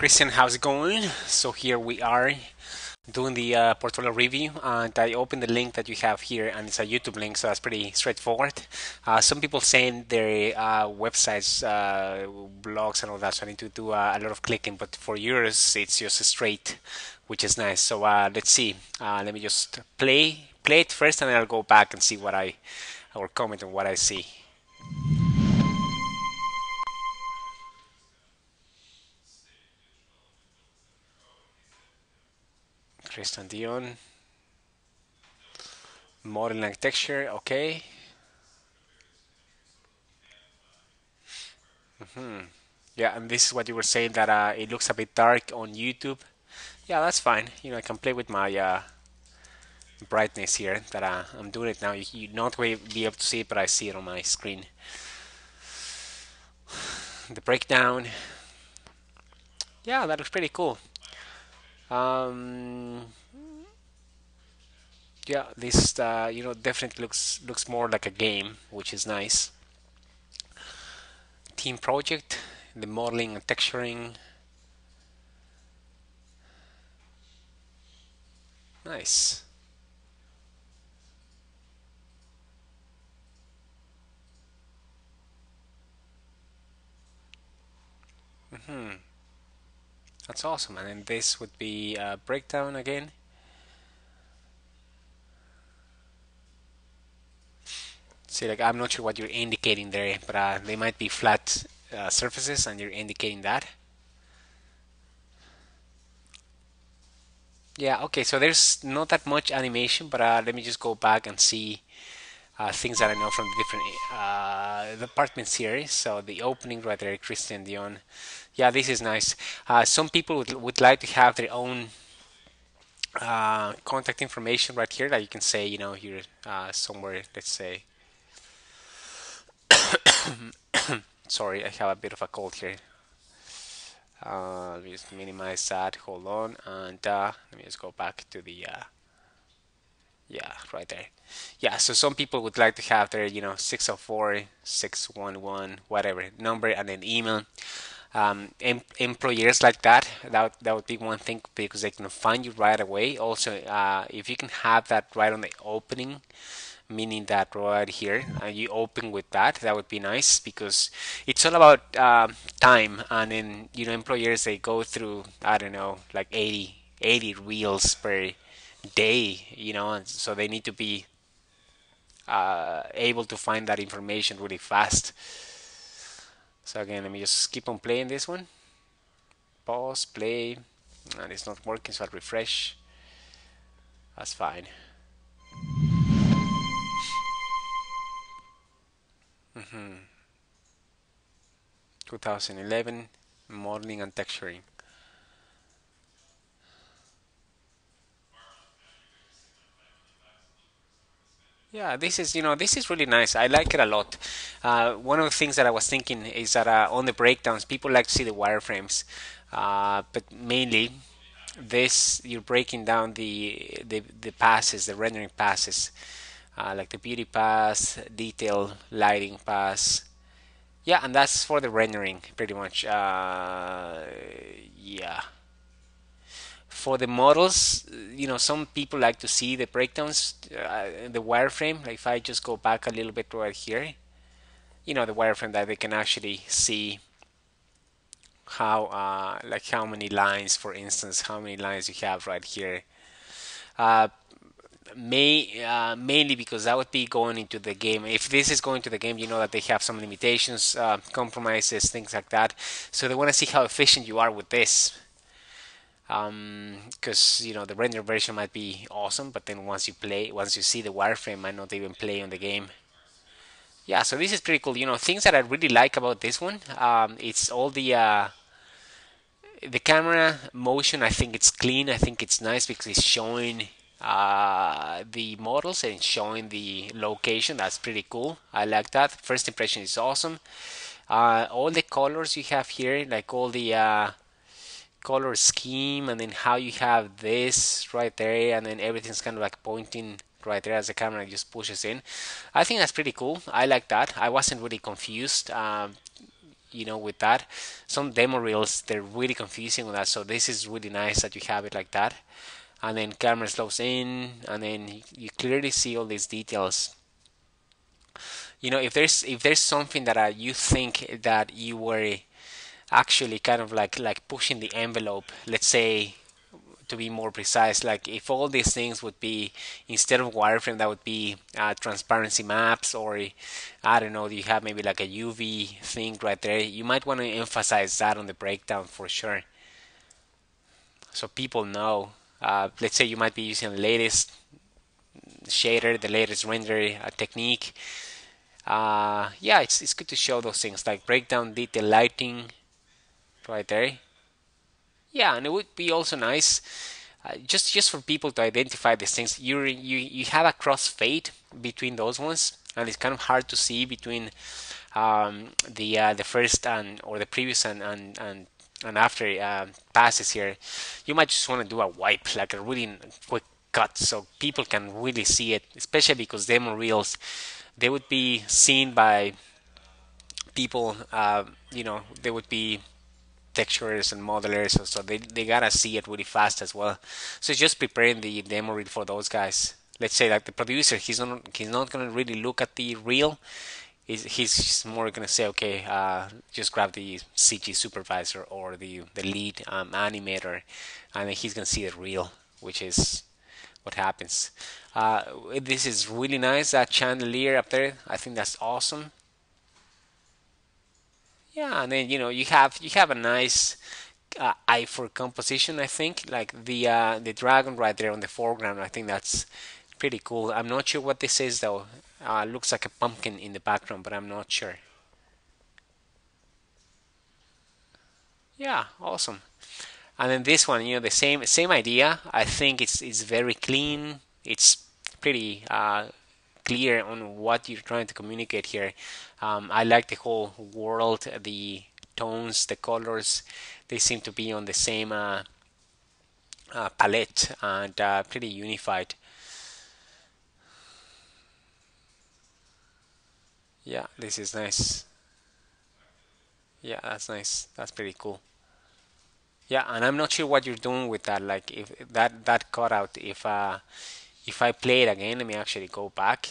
Christian, how's it going? So here we are doing the portfolio review, and I opened the link that you have here, and it's a YouTube link, so that's pretty straightforward. Some people saying their websites, blogs, and all that, so I need to do a lot of clicking. But for yours, it's just straight, which is nice. So let's see. Let me just play it first, and then I'll go back and see what I or comment on what I see. Christian Dion, model and texture, okay. Yeah, and this is what you were saying that it looks a bit dark on YouTube. Yeah, that's fine. I can play with my brightness here. That I'm doing it now. You not be able to see it, but I see it on my screen. The breakdown. Yeah, that looks pretty cool. Um, yeah, this definitely looks more like a game, which is nice. Team project, the modeling and texturing. Nice. That's awesome. And then this would be a breakdown again. See, like I'm not sure what you're indicating there, but they might be flat surfaces, and you're indicating that. Yeah, okay, so there's not that much animation, but let me just go back and see things that I know from the different department series. So the opening right there, Christian Dion. Yeah, this is nice. Some people would like to have their own contact information right here that you can say, here somewhere, let's say. Sorry, I have a bit of a cold here. Let me just minimize that. Hold on, and let me just go back to the yeah, right there. Yeah, so some people would like to have their 604, 611, whatever number, and then email. Employers like that would be one thing because they can find you right away. Also, if you can have that right on the opening, meaning that right here you open with that would be nice because it's all about time. And then employers, they go through, I don't know, like 80 reels per day, and so they need to be able to find that information really fast. So again, let me just keep on playing this one. Pause, play, and it's not working, so I'll refresh. That's fine. 2011, modeling and texturing. Yeah, this is really nice. I like it a lot. One of the things that I was thinking is that on the breakdowns, people like to see the wireframes, but mainly this, you're breaking down the passes, the rendering passes, like the beauty pass, detail, lighting pass. Yeah, and that's for the rendering, pretty much. Yeah. For the models, some people like to see the breakdowns, the wireframe. Like if I just go back a little bit right here, the wireframe, that they can actually see how, like how many lines, for instance, how many lines you have right here. Uh, mainly because that would be going into the game. If this is going to the game, you know that they have some limitations, compromises, things like that. So they want to see how efficient you are with this. Because the render version might be awesome, but then once you see the wireframe, might not even play on the game. Yeah, so this is pretty cool. Things that I really like about this one, it's all the camera motion. I think it's clean. I think it's nice because it's showing the models and showing the location. That's pretty cool. I like that. First impression is awesome. All the colors you have here, like all the color scheme, and then how you have this right there, and then everything's kind of like pointing right there as the camera just pushes in. I think that's pretty cool. I like that. I wasn't really confused. with that. Some demo reels, they're really confusing on that. So this is really nice that you have it like that. And then camera slows in, and then you clearly see all these details. If there's something that you think that you were actually kind of like pushing the envelope, let's say, to be more precise, like if all these things would be, instead of wireframe, that would be transparency maps, or I don't know, you have maybe like a UV thing right there, you might want to emphasize that on the breakdown for sure, so people know. Let's say you might be using the latest shader, the latest render technique. Yeah, it's good to show those things like breakdown, detail, lighting right there. Yeah, and it would be also nice, just for people to identify these things. You have a crossfade between those ones, and it's kind of hard to see between the first and or the previous and after passes here. You might just want to do a wipe, like a really quick cut, so people can really see it, especially because demo reels, they would be seen by people. They would be texturers and modelers, so they gotta see it really fast as well. So it's just preparing the demo reel for those guys. Let's say like the producer, he's not gonna really look at the reel. He's just more gonna say, okay, just grab the CG supervisor or the lead animator, and then he's gonna see the reel, which is what happens. This is really nice. That chandelier up there, I think that's awesome. Yeah, and then you have a nice eye for composition. I think like the dragon right there on the foreground. I think that's pretty cool. I'm not sure what this is though. Looks like a pumpkin in the background, but I'm not sure. Yeah, awesome. And then this one, the same idea. I think it's very clean. It's pretty clear on what you're trying to communicate here. I like the whole world, the tones, the colors. They seem to be on the same palette and pretty unified. Yeah, this is nice. Yeah, that's nice. That's pretty cool. Yeah, and I'm not sure what you're doing with that. Like if that cutout, if I play it again, let me actually go back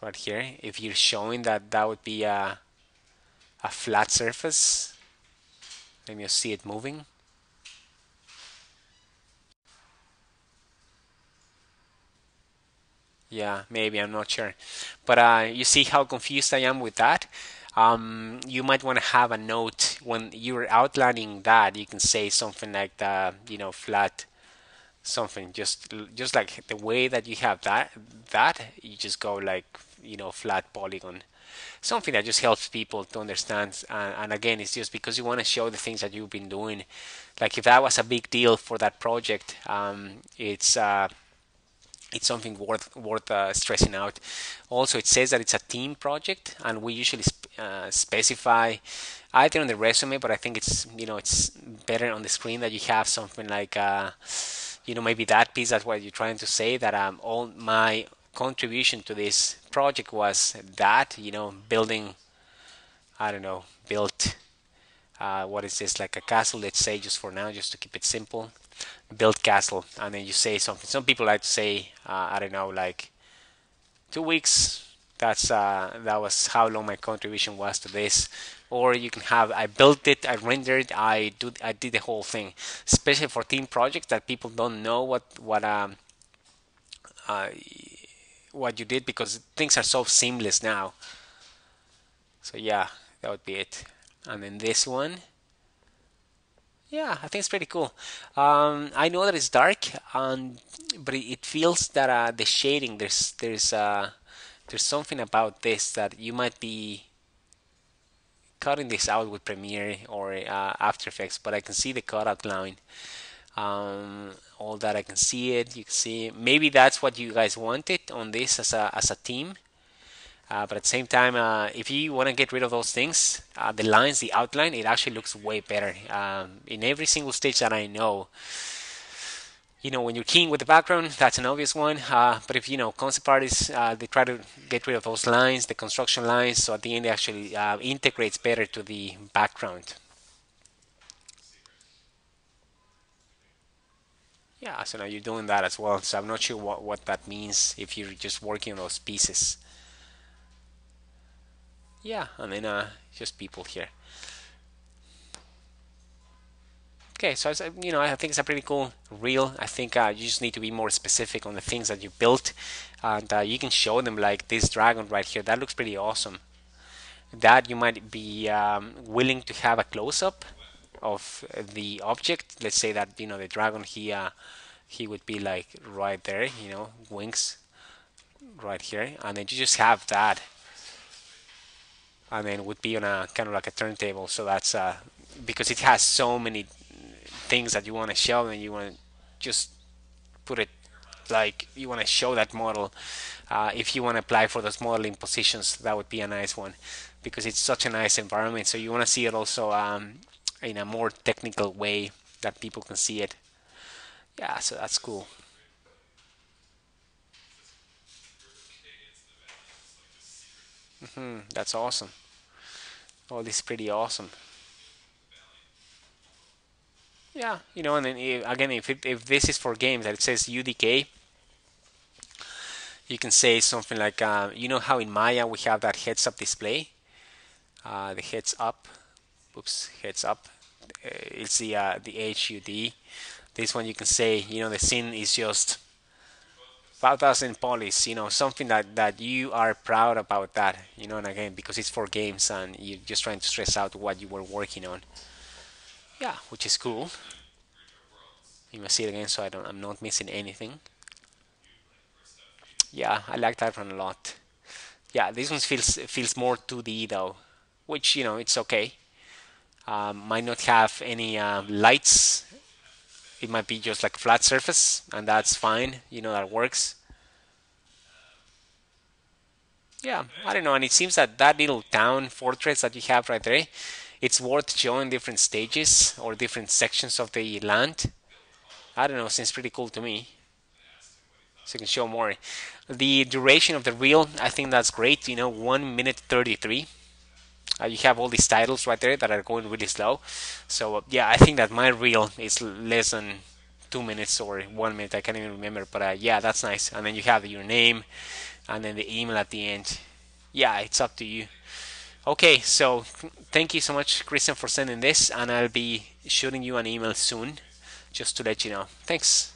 right here. If you're showing that would be a flat surface, let me just see it moving. Yeah, maybe, I'm not sure. But you see how confused I am with that? You might want to have a note when you're outlining that. You can say something like flat something. Just like the way that you have that you just go like flat polygon. Something that just helps people to understand. And again, it's just because you want to show the things that you've been doing. Like if that was a big deal for that project, it's something worth stressing out. Also, it says that it's a team project, and we usually specify either on the resume, but I think it's better on the screen that you have something like maybe that piece. That's what you're trying to say, that all my contribution to this project was that building. I don't know, built. What is this, like a castle? Let's say, just for now, just to keep it simple, build castle, and then you say something. Some people like to say, I don't know, like 2 weeks. That was how long my contribution was to this. Or you can have, I built it, I rendered, I did the whole thing. Especially for team projects that people don't know uh, what you did, because things are so seamless now. So yeah, that would be it. And then this one, yeah, I think it's pretty cool. I know that it's dark, but it feels that the shading, there's something about this that you might be cutting this out with Premiere or After Effects, but I can see the cutout line. All that, I can see it. You can see maybe that's what you guys wanted on this as a team. But at the same time, if you want to get rid of those things, the lines, the outline, it actually looks way better. In every single stage that I know, When you're keying with the background, that's an obvious one. But if concept artists, they try to get rid of those lines, the construction lines, so at the end it actually integrates better to the background. Yeah, so now you're doing that as well. So I'm not sure what that means if you're just working on those pieces. Yeah, and then just people here. Okay, so I think it's a pretty cool reel. I think you just need to be more specific on the things that you built, and you can show them like this dragon right here. That looks pretty awesome. That you might be willing to have a close-up of the object. Let's say that the dragon he would be like right there, wings right here, and then you just have that, and then would be on a kind of like a turntable. So that's because it has so many things that you want to show, and you want to just put it like you want to show that model. If you want to apply for those modeling positions, that would be a nice one because it's such a nice environment. So you want to see it also in a more technical way that people can see it. Yeah, so that's cool. That's awesome. Oh, this is pretty awesome. Yeah, and then again, if this is for games that it says UDK, you can say something like, how in Maya we have that heads up display, the heads up, oops, heads up. It's the HUD. This one you can say, the scene is just 5,000 polys, something that you are proud about that, and again, because it's for games and you're just trying to stress out what you were working on. Yeah, which is cool. You must see it again so I'm not missing anything. Yeah, I like that one a lot. Yeah, this one feels more 2D though, which it's okay. Might not have any lights. It might be just like a flat surface, and that's fine. That works. Yeah, I don't know, and it seems that that little town fortress that you have right there, it's worth showing different stages or different sections of the land. I don't know, seems pretty cool to me. So you can show more. The duration of the reel, I think that's great. 1 minute 33. You have all these titles right there that are going really slow. So yeah, I think that my reel is less than 2 minutes or 1 minute. I can't even remember, but yeah, that's nice. And then you have your name and then the email at the end. Yeah, it's up to you. Okay, so thank you so much, Christian, for sending this, and I'll be shooting you an email soon just to let you know. Thanks.